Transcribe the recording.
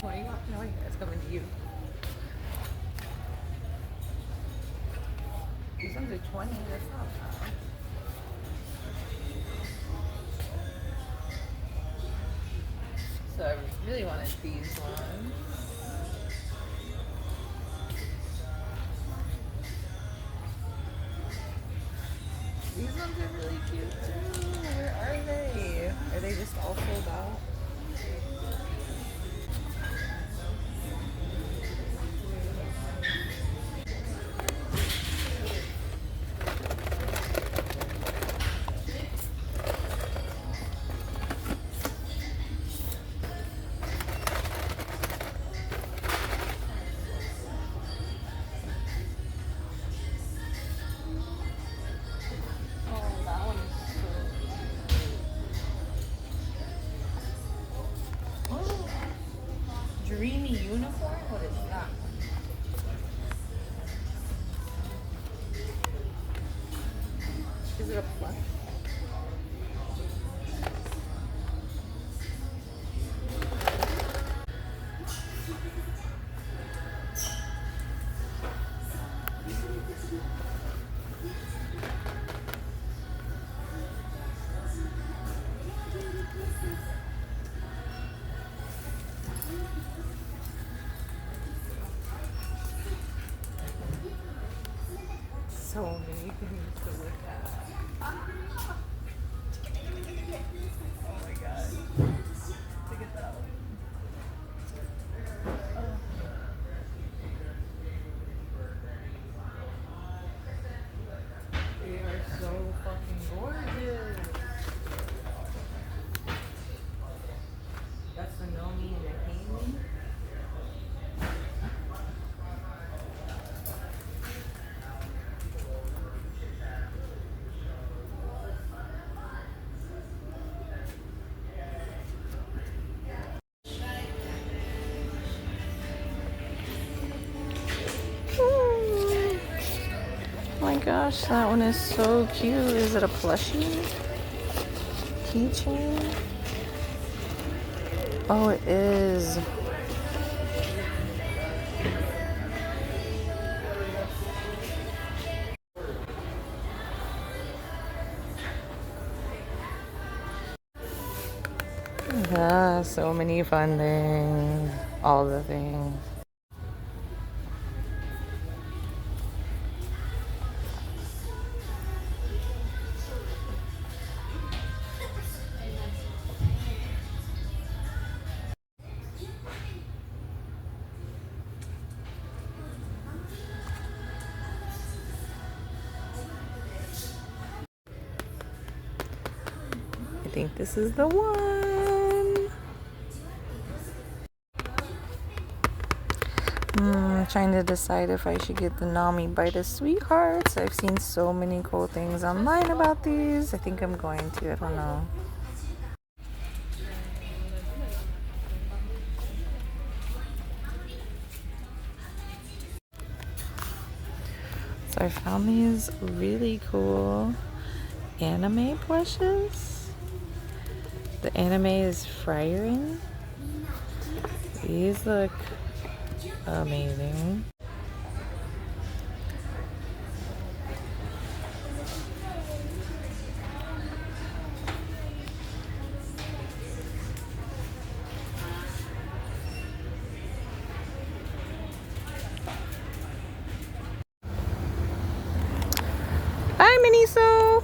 20? No, it's coming to you. These ones are 20. That's not bad. So I really wanted these ones. These ones are really cute too. Where are they? Are they just all sold out? Oh, that one is so cute. Oh, dreamy uniform? What is that? Is it a plush? So many things to look at. Oh my god. Look at that one. They are so fucking gorgeous. That's the Nomi and the Haley. Oh my gosh, that one is so cute. Is it a plushie? Keychain? Oh, it is. Yeah, so many fun things. All the things. I think this is the one. Trying to decide if I should get the Nami Bite of Sweethearts. I've seen so many cool things online about these. I think I'm going to. I don't know. So I found these really cool anime plushes. The anime is Frieren. These look amazing. Bye, MINISO!